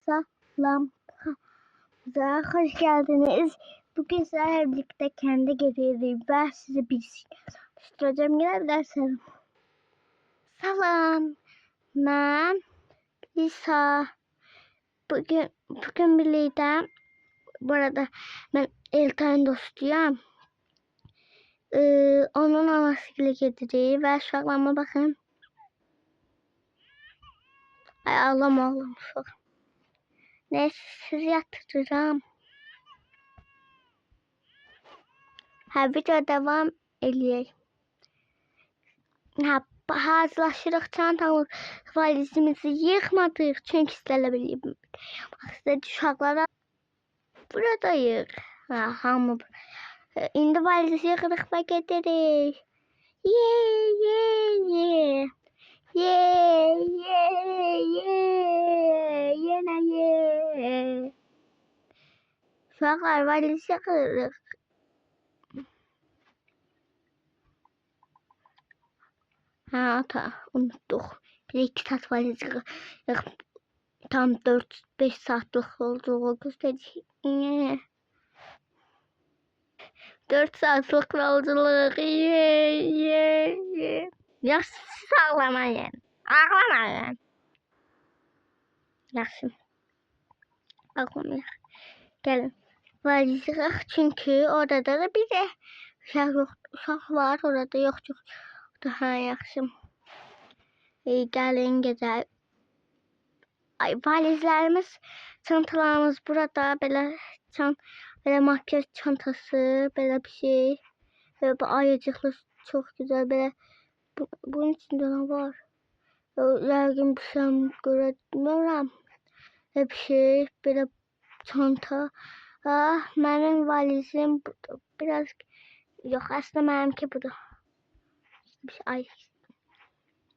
Selam. Hoş geldiniz. Bugün sizlerle birlikte kendi geceliği ve size bir şey tutacağım. Gelebilirsiniz. Salam. Ben Lisa. Bugün birlikte bu arada ben Eltay'ın dostuyum. Onun anasıyla geceliği ve uşaqlarıma bakın. Ay ağlama. Neyse sizi yatıracağım. Video devam eləyək. Hazırlaşırıq, çantamız, valizimizi yıxmadıq. Çünki sizlərlə biləyim. Sizə uşaqlara buradayıq. Hamı. İndi valizi yıxırıq və gedirik. Yenə uşaqlar valizi yıxırıq. Ata unuttuk. Bir iki saat valizi tam 4-5 saatlik yolculuğu gösterdik. 4 saatlik yolculuk. Yaxşı ağlamayın. Ağlamayın. Yaxşı. Ağlamayın. Gelin. Valizi yıxaq çünkü orada da bir de uşaq var. Orada yox. Daha yaxşı. Gəlin gedək. Ay valizlərimiz, çantalarımız burada. Belə makyaj çantası, belə bir şey. Belə bu ayıcıqlı çox gözəl. Belə bunun içində nə var? Rəqim bilsəm görə bilmirəm. Belə bir şey, belə çanta. Mənim valizim budur. Biraz yox, əslində mənimki budur. Ay.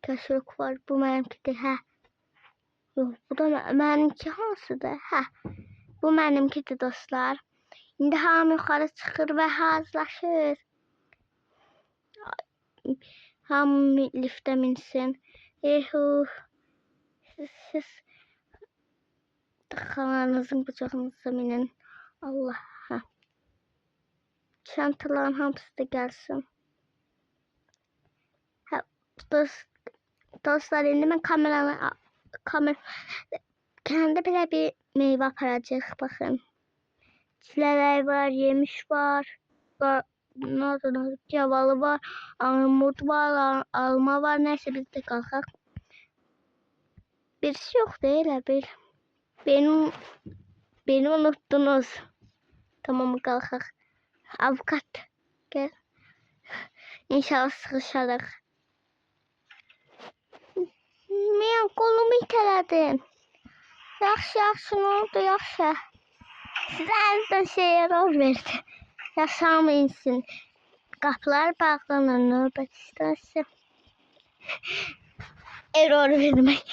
Təşvik var. Bu mənimkidir. Yox, bu da mənimki hansıdır? Bu mənimkidir dostlar. İndi hamı yuxarı çıxır və hazırlaşır. Hamı liftə minsin. Siz xalanızın qucağınıza minin. Allah. Çantaların hamısı da gəlsin. Dostlar, indi mən kendi belə bir meyve aparacaq. Baxın. Çilələr var, yemiş var. Cavalı var, armud var, alma var. Neyse biz de qalxaq. Bir şey yox değil bir. Beni unuttunuz. Tamam qalxaq. Avukat gel. İnşallah sıxışarıq. Mən kolumu itələdin. Yaxşı, nə oldu, yaxşı. Sizə şey rol verdi. Yaşam insin. Qapılar bağlanır, növbət istəsə. Error vermək.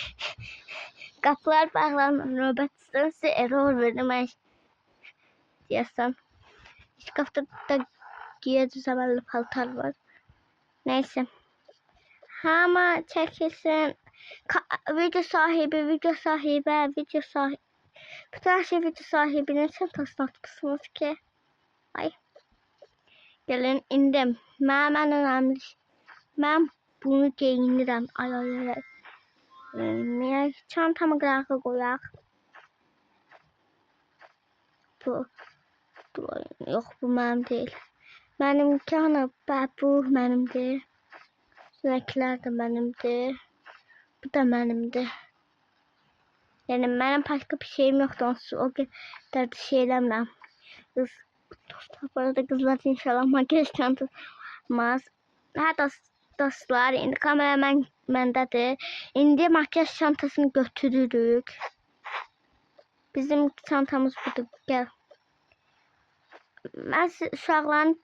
Qapılar bağlanır, növbət istəsə error vermək. Deyəsən. Şkafda da giyəcəməli paltar var. Neyse. Hama çəkilsin. Video sahibi. Bütün her şey video sahibinin çantasına atmışsınız ki. Ay. Gelin indim. Mən önemli. Mən bunu giyinirəm. Ay. Çantamı qırağa qoyaq. Yox, bu mənim deyil. Mənimki ana, bu mənimdir. Sinəklər də mənimdir. Bu da mənimdir. Yani benim başka bir şeyim yoktu. Onsuz o kadar da şey eləmirəm. Bu arada kızlar inşallah makyaj çantamaz. Dostlar, indi kamera məndədir. İndi makyaj çantasını götürürük. Bizim çantamız budur. Gel. Mən uşaqların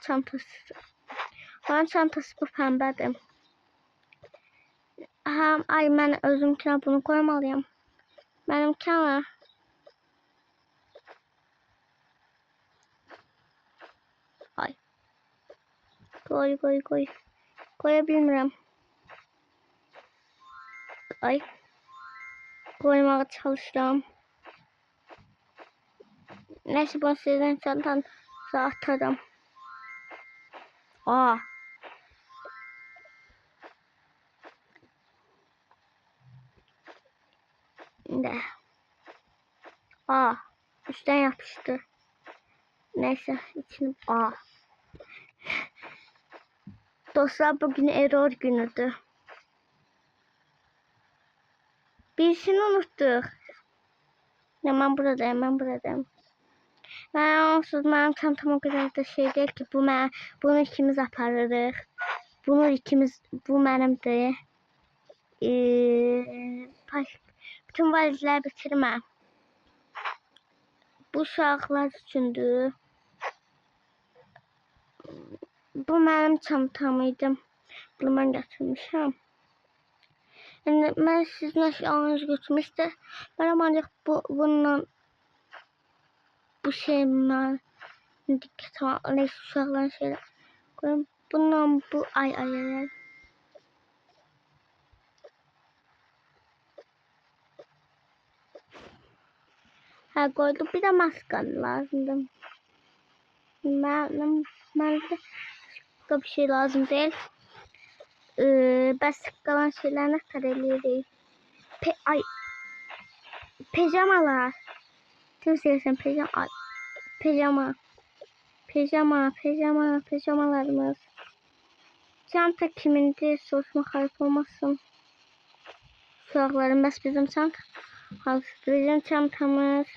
çantası. Onun çantası bu pəmbədir. Ay mən özümkine bunu koymalıyım. Benimkine. Ay. Koy. Koyabilmirəm. Ay. koymaya çalışıram. Neyse ben sizden çantanızı atarım. Aa. Ne? Aa. Üstten yapıştı. Neyse içini. Aa. Dostlar bugün error günüdür. Birisini unuttuk. Ben buradayım. Ben onsuz benim çantam o kadar da şey değil ki bunu ikimiz aparırıq. Bu mənimdir. Bütün valizləri bitirməm. Bu uşaqlar üçündür. Bu mənim çantam idi. Bunu mən gətirmişəm. Yəni mən sizin əşyalarınızı götürmüşdüm. Mən ancaq bununla bu şeyimlə diqqət alın. Neyse uşaqların şeylər koyayım. Bununla bu ay. Ha koydum. Bir de maskam lazımdı. Bana başka bir şey lazım değil. Bəs qalan şeyler ne kadar eləyirik? Pijamalar. Tüm sevsen pijamalarımız. Çanta kimindir? Soruşma harip olmasın. Uşaqların bəs bizim çanta. Bizim çantamız.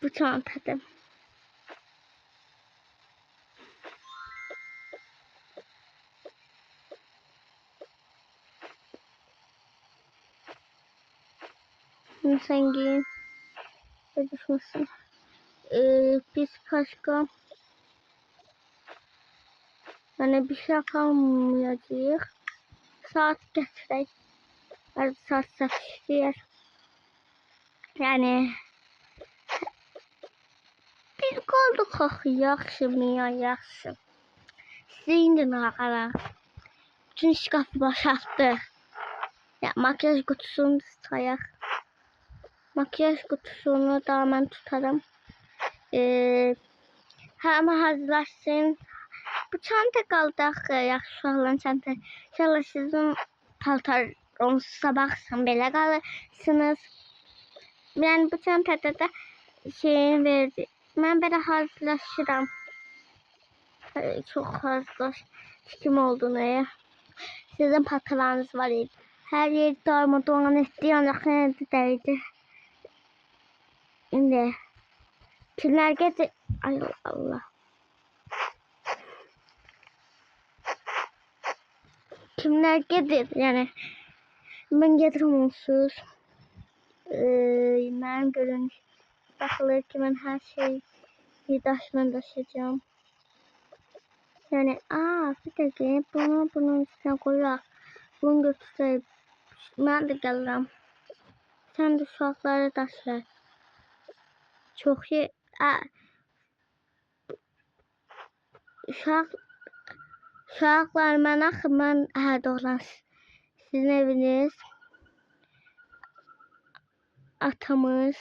Bu çantadır. Sen giyin. Düşmesin. Biz başka yani bir şey kalmayacağız. Saat getirək. Saat satışlayır. Yani bir qolduk axı, yaxşı mı ya, yaxşı. Size indi nağala. Bütün şkafı boşaltdıq. Ya, makyaj kutusunu sayaq. Makyaj kutusunu da mən tutarım. Ama hazırlaşsın. Bu çanta qaldı axı, yaxşı olan çanta. İnşallah sizin paltarınız sabahsan belə qalırsınız. Yani bu çantada da şeyin verdi. Ben böyle hazırlaşıram. Çok hazırlaştım olduğunu ya. Sizin paltarlarınız var idi. Her yer darmadağın etdi, ancaq nədir? İndi kimler gedir? Ay Allah. Kimler gedir? Yani ben gedirim onsuz. Mənim görünüş baxılır ki, mən hər şeyi daşıyacağım. Yani bir dakika bunun üstüne koyaq. Bunu götürsək. Mən də gəlirəm. Sən də uşaqları daşıyaq. Çox şey. Uşaqlar mən doğulan sizin eviniz. Atamız.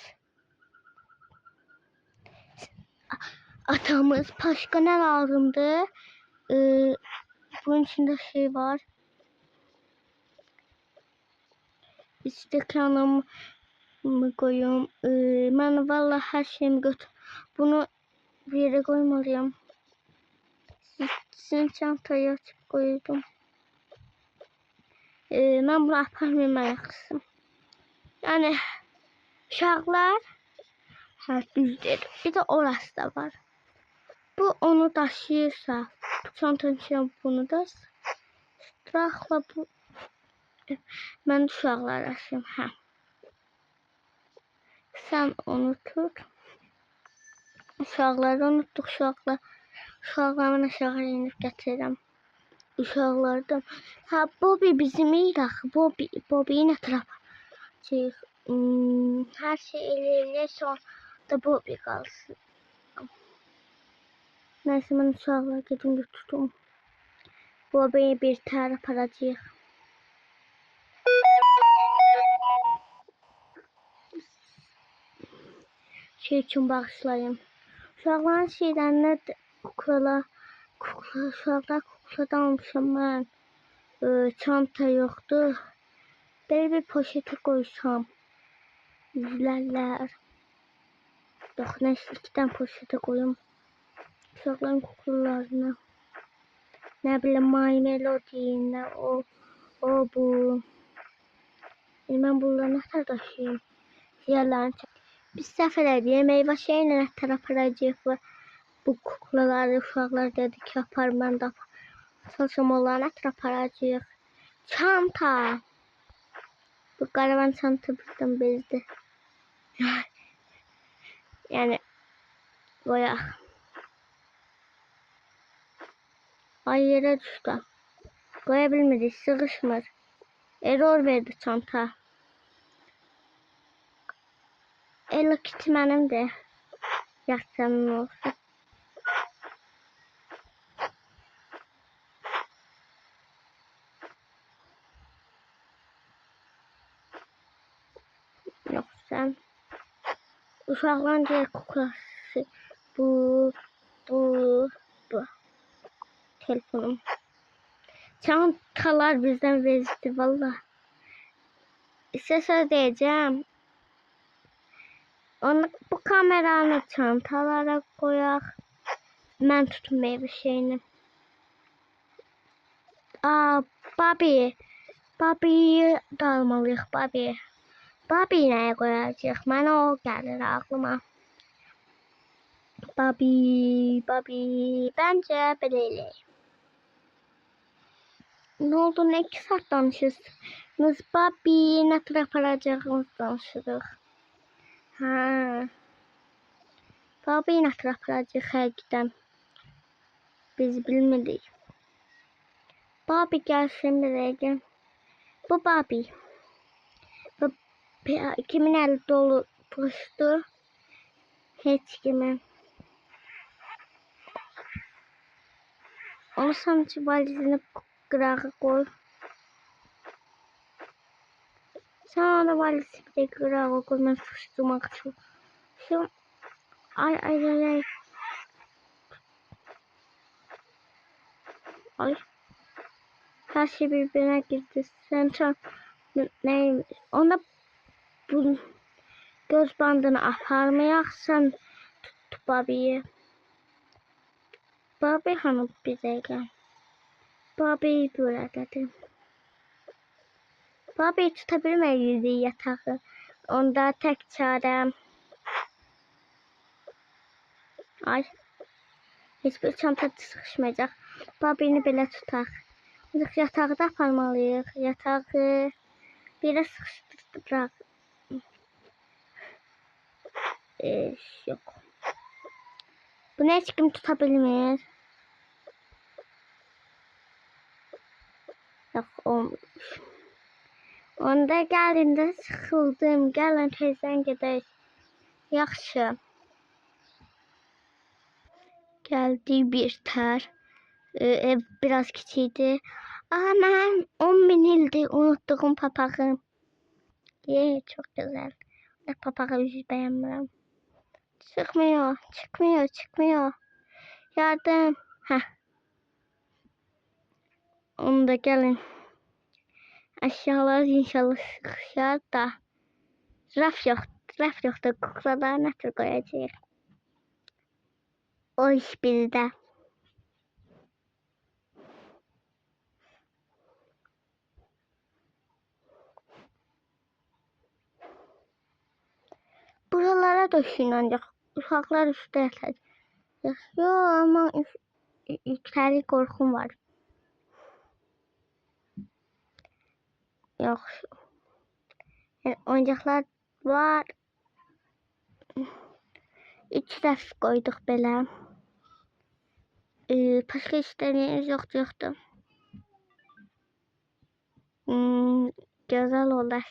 Başka ne lazımdı? Bunun içinde şey var. İstekanımı koyuyorum. Ben vallahi her şeyimi götür. Bunu bir yere koymalıyım. Sizin çantayı açıp koydum. Ben bunu aparmayayım kızım. Yani uşaqlar düzdür. Bir de orası da var. Bu onu daşıyırsa, bu çantanın içine bunu da sıraxla bu. Mən uşaqlar daşıyım. Sen onu tut. Uşaqları unuttuk. Uşaqlarımın aşağı inip gətirirəm. Uşaqlardan. Bobby bizim iyi axı. Bobby'yi nə tərəf? Her şey eləyir. Sonra da Bobby qalsın. Neyse ben uşaqları gedim götürdüm. Bobby'yi bir tər aparacağıq. Şey üçün bağışlayın. Uşaqların şeylərinə uşaqlar kukladan almışam mən. Çanta yoxdur. Belə bir poşetə qoysam. Üzlərlər. Yox, nəsə 2 dənə poşetə qoyum. Uşaqların kuklalarını. Nə bilim, My Melody, nə o bu. Mən bunları nətər daşıyım? Yerlərini çək. Biz səfər edəyək, meyvə şeylə nətər aparacaq və bu kuklaları uşaqlar dedi ki, apar, mən də apar. Çalışam onları nətər aparacaq. Çanta. Bu qaravan çanta bizdən bezdi. Yəni, qoyaq. Ay, yerə düşdü. Qoya bilmirik, sığışmır. Error verdi çanta. Hello Kitty mənimdir. Yaxşının olsun. Yox, sən. Uşaqların diğer kuklası. Bu. Telefonum. Çantalar bizdən vezdi, valla. Sizə deyəcəm. Bu kameranı çantalara qoyaq. Mən tutum meyvə şeyini. Bobby'yi da almalıyıq, Bobby'yi nəyə qoyacaq? Mənə o gəlir ağlıma. Bobby. Bəncə belə eləyək. Ne oldu, ne 2 saat danışırsınız? Bobby, nə tər aparacağımız danışırıq. Bobby nə tər aparacaq həqiqdən. Biz bilmirik. Bobby gəlsin bir dəqiqə. Bu Bobby. Kimin əli dolu poştu? Heç kimin. Onu sanki valizini qırağı qoy. Sen ona valizini bir qırağı qoy. Mən susturmaq üçün. Ay. Ay. Her şey birbirine girdi. Sen neymiş? Ona bu göz bandını aparmayaq. Sen tut Bobby'yi. Bobby hanım bir dəqiqə. Bobby buradədir. Bobby tuta bilməyirdi yatağı. Onda tək çarəm. Ay. Hiçbir çanta sıxışmayacaq. Bobby'ni belə tutaq. Biz yatağı da aparmalıyıq. Yatağı birə sıxışdıraq. Yox. Bunu heç kim tuta bilmir. Yox, olmuş. Onda gəlin də sıxıldım. Gəlin tezdən gedək. Yaxşı. Gəldik bir tər. Ev biraz kiçikdir. Mən 10.000 ildir unutduğum papağım. Çox gözəl. Papağı üzü bəyənmirəm. Çıxmıyor. Yardım. Onu da gəlin. Əşyalar inşallah sıxışar da. Rəf yoxdur. Kuklaları nətər qoyacaq? O iş bizdə. Buralara döşün ancaq. Uşaqlar üstə yatacaq. Yox, amma yüksəlik qorxum var. Yox. Oyuncaqlar var. 3 rəf qoyduq belə. Başqa istəyiniz yoxdur. Gözəl olar.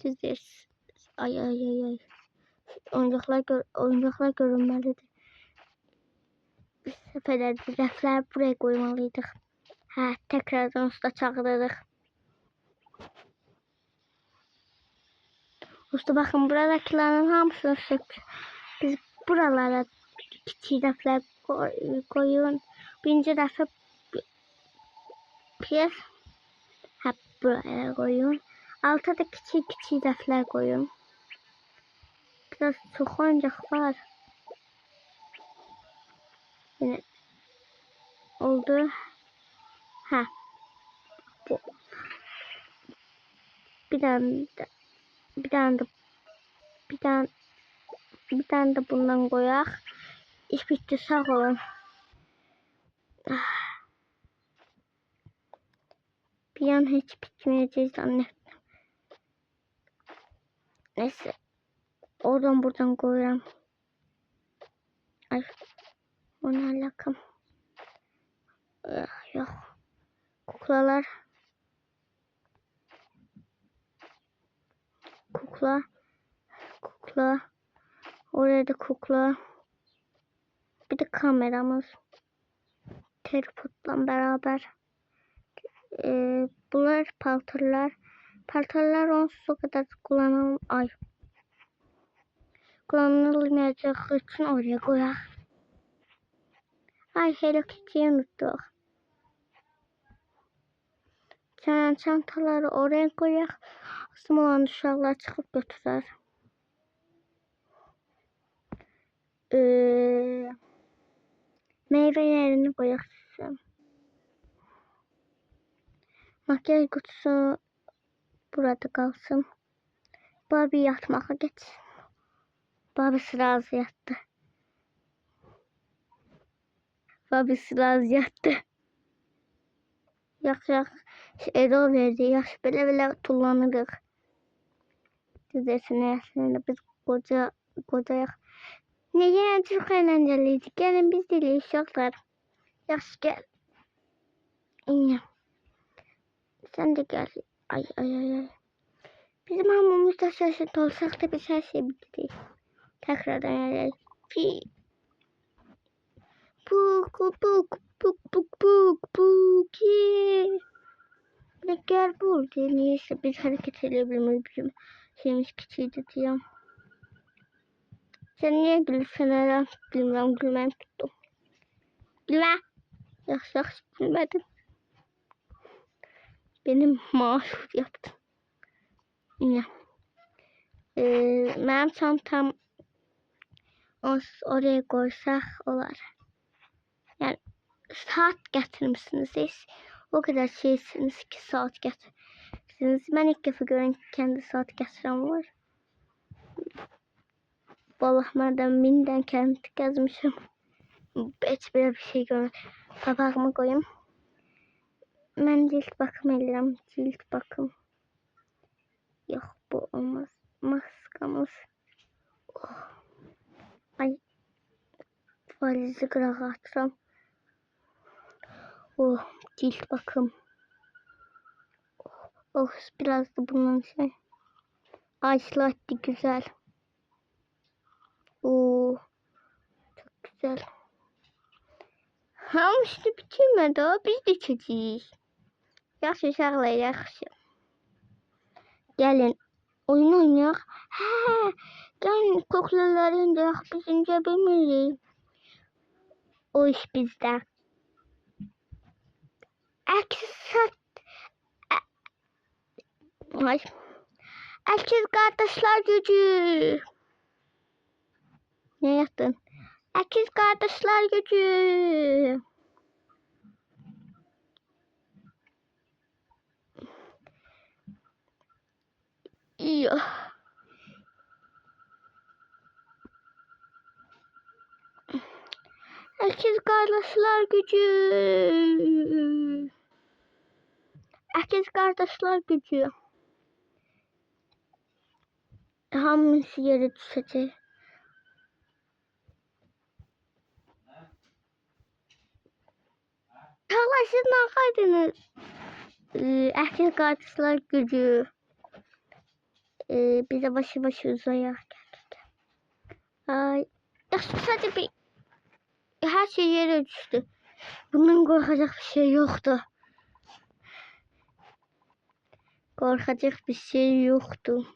Düzdür. Ay. Oyuncaqlar görünməlidir. səhv elədik. Rəfləri buraya qoymalıydıq. Hə, təkrardan usta çağırırıq. Usta baxın, buradakilərin hamısını sökür. Biz buralara kiçik rəflər koyun. Birinci rəfə piyes. Hə, buraya koyun. Alta da küçük rəflər koyun. Biraz çok oyuncaq var. Yine oldu. Ha. Bu. Bir tane de bundan koyak. İş bitti, sağ olun. Bir an hiç bitmeyeceğiz zannettim. Neyse. Oradan buradan koyuyorum. Ay. O ne alakam? Yok. Kuklalar. Kukla. Oraya da kukla. Bir de kameramız. Tripodla beraber. Bunlar paltarlar. Paltarlar onsuz o kadar kullanılmayacak için oraya koyalım. Ay, Hello Kitty'yi unuttuk. Çantaları oraya koyalım. Asım olan uşaqlar çıkıp götürər. Meyve yerini koyalım. Makyaj kutusu burada kalsın. Barbie yatmağa geçsin. Barbie razı yattı. Yax. Erol verdi. Yaş belə tullanırıq. Düzəsinə biz qocayıq. Yenə çox əyləncəliydik. Gəlin biz deyilik uşaqlar. Yaxşı gəl. İnəm. Sen de gel. Ay. Bizim hamımızda şaşırt olsak da biz her şey bitti. Tekrardan gelelim. Buk. Ne gel burada. Neyse biz hareket edebilmeyi bizim şeyimiz küçüğüydü diyorum. Sen niye gülürsen herhalde bilmem, gülmem tuttum. Gülme. Yaxşı gülmedim. Benim mahşur yaptım. Yine. Benim çantam oraya koysak olar. Yani saat getirmişsiniz siz. O kadar şeysiniz ki saat getirirsiniz. Ben ilk defa görün kendi saat getiren var. Vallahi ben kendi gezmişim. Hiç böyle bir şey görmedim. Papağımı koyayım. Ben cilt bakım edirəm. Cilt bakım. Yok, bu olmaz. Maskamız. Oh. Ay. Valizi qırağa atıram. Oh, cilt bakım. Oh, biraz da bundan şey. Ay, slide'di güzel. Oh, çok güzel. Hamısı bitirmedi o. Biz de içeceğiz. Yaxşı uşaqlar, yaxşı. Gəlin, oyun oynayaq. Hə, gəlin kuklaları indirək. Biz incə bilmirik. O iş bizdə. Əkiz qardaşlar gücü. Ne yaptın? Əkiz qardaşlar gücü. Yok. Əkiz qardaşlar gücü. Əkiz qardaşlar gücü. Hamısı yere düşecek. Siz ne kaydınız? Əkiz qardaşlar gücü. Bize başı uzayaq. Ay, yaxşı sadece bir Her şey yere düştü. Bundan korkacak bir şey yoktu. Korkacak bir şey yoktu.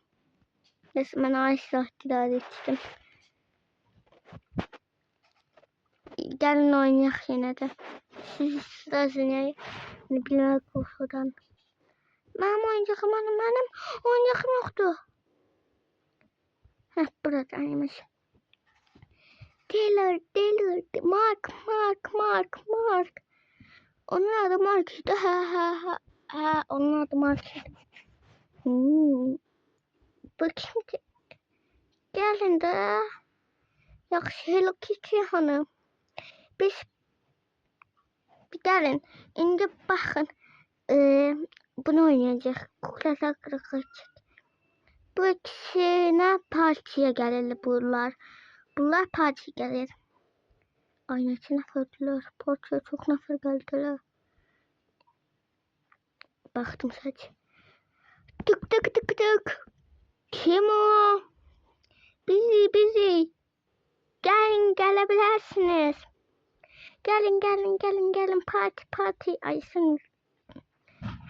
Resmen ağaçla idare ettim. Gelin oynayak yine de. Siz sırasını bilmem korkudan. Benim oyuncakım yoktu. Heh, buradaymış. Taylor, Mark. Onun adı Mark'ydı. Ha, onun adı Mark'ydı. Bakayım. Gelin de. Yaxşı, Hello Kitty hanım. Biz bir gelin. İndi baxın. Bunu oynayacaq. Kuklalar qırıqçı. Bu ikisine partiye gelirler bunlar. Bunlar partiye gelir. Ay neçə nəfərdilər. Partiye çok nəfər gəldilər. Baxdım sadəcə. Tık. Kim o? Bizi. Gelin gelebilirsiniz. Gelin. Parti. Ay sen.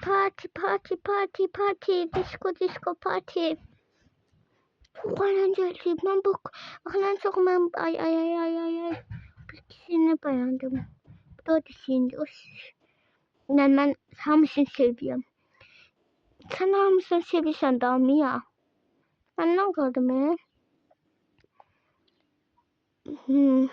Parti. Disco parti. Çok eğlenceli. Ben bakın çok ben ay. Bir kişini beğendim. Bu da şimdi. Yani ben hamısını seviyorum. Sen hamısını seviyorsan da Mia. Ben ne kaldım ya? Ye.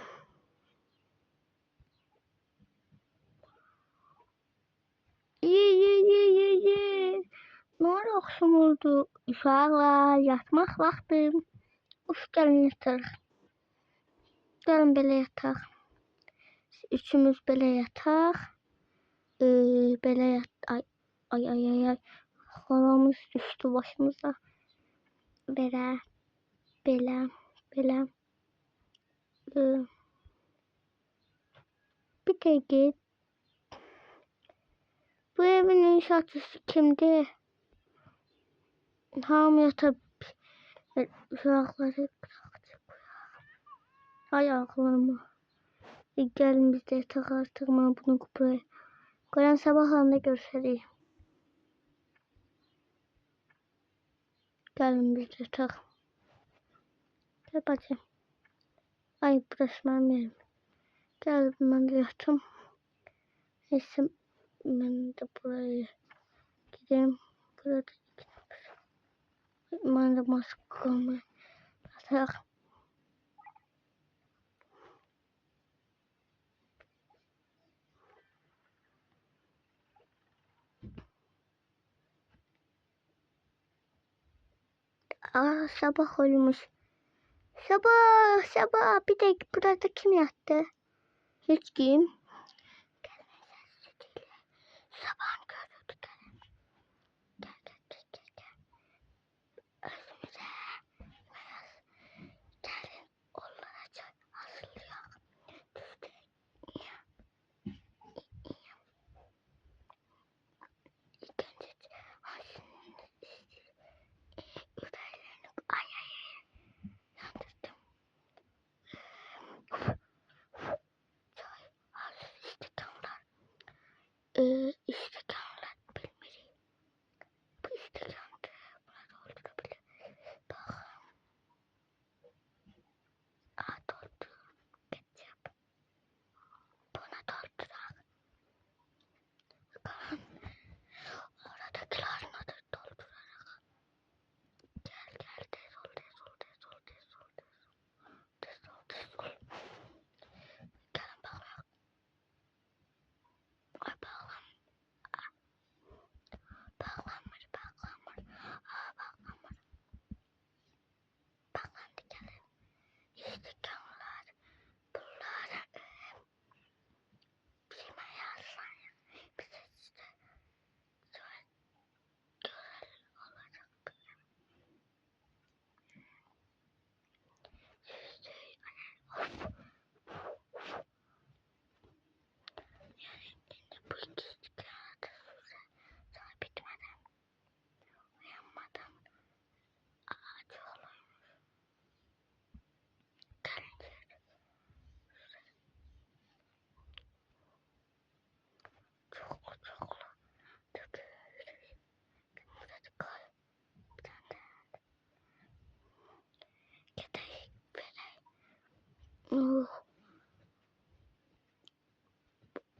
Ne ara akşam oldu? Uşaqlar, yatmaq vaxtı. Gelin yataq. Gelin belə yataq. Üçümüz belə yataq. Belə yat. Ay. Xalamız düşdü başımıza. Belə. Bir dəqiqə. Bu evin inşaatçısı kimdi? Hamı yatıp uşaqları ayaqlarıma. Gelin biz de yataq artıq. Mən bunu buraya. Qoyan sabahlarında görüşərik. Gelin biz de yataq. Gel bacım. Ay burası mənim yerim. Gel mən də yatım. Neyse mən də buraya gideyim. Burada mən də maskamı yataq. Sabah olmuş. Sabah. Bir de burada kim yattı? Hiç kim. Sabah görüldü. Gel. Özümüze gelin. Onlara çay hazırlayalım. İlk önce üveylerini ay yandırdım. Çay hazır işte tamlar. İşte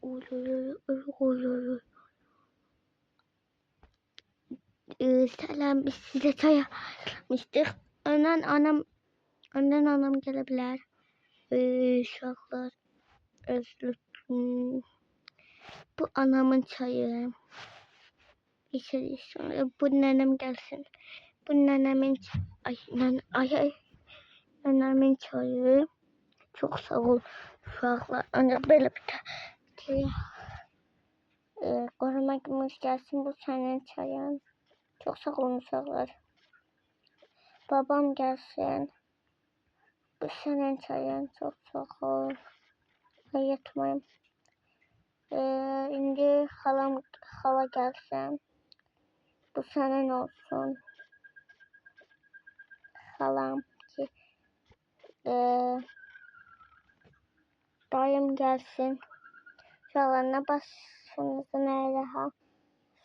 Oy, oy, oy, oy, oy, oy. Selam, biz size çay almıştık. Önden anam gelebilir. Uşaklar, özlük. Bu anamın çayı. İçeri bu nenem gelsin. Bu nenemin ay, nenemin çayı. Çok sağ ol uşaklar. Ancak böyle bir şey. Korumak gelsin, bu senin çayın. Çok sağ olun uşaklar. Babam gelsin. Bu senin çayın. Çok sağ ol. Ay, yatmayayım. İndi hala gelsin. Bu senin olsun. Halam ki dayım gelsin. Şalarına başınızı neyle ha?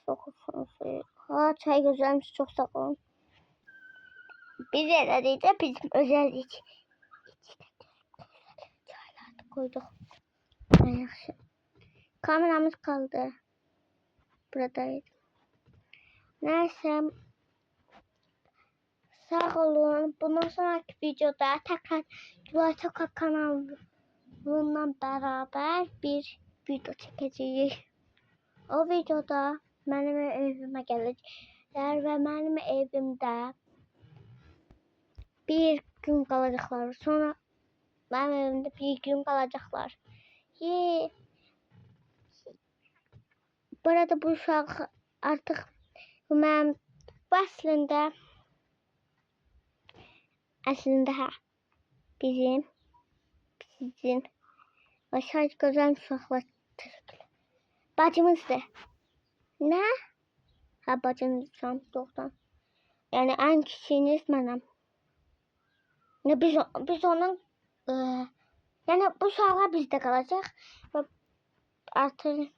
Sokusun suyu. Ha, çay güzelmiş, çok sağ olun. Biz de bizim özellik. Çaylar da koyduk. Yaxşı. Kameramız kaldı. Buradaydı. Neyse. Sağ olun. Bundan sonraki videoda tekrar Gülay Sokak kanalından beraber bir video çekeceğiz. O videoda benim evime gelecekler ve benim evimde bir gün kalacaklar. Sonra benim evimde bir gün kalacaklar. Burada bu uşaq artık benim bu əslində bizim sizin aşağı gözəl uşaqlar bacımızdır. Nə? Ha, bacınızsan doğrudan. Yani en kiçiyiniz mənəm. Biz onun yani bu uşaqlar bizdə qalacaq və artıq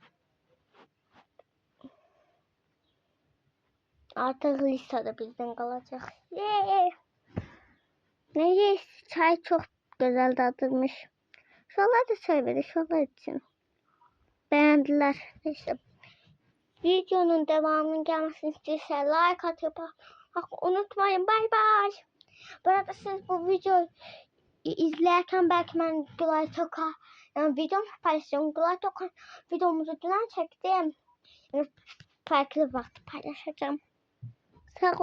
listada bizden kalacak. Neyse, çay çok güzel tadılmış. Şunlar da söyledi, şunlar için. Beğendiler. Neyse. Videonun devamının gelmesini istiyorsanız like atıp unutmayın. Bay bay. Bu arada siz bu videoyu izlerken belki ben Gülay Toka yani videomu paylaşıyorum. Gülay Toka videomuzu dün çektim. Yani farklı vakit paylaşacağım. Sağ olun.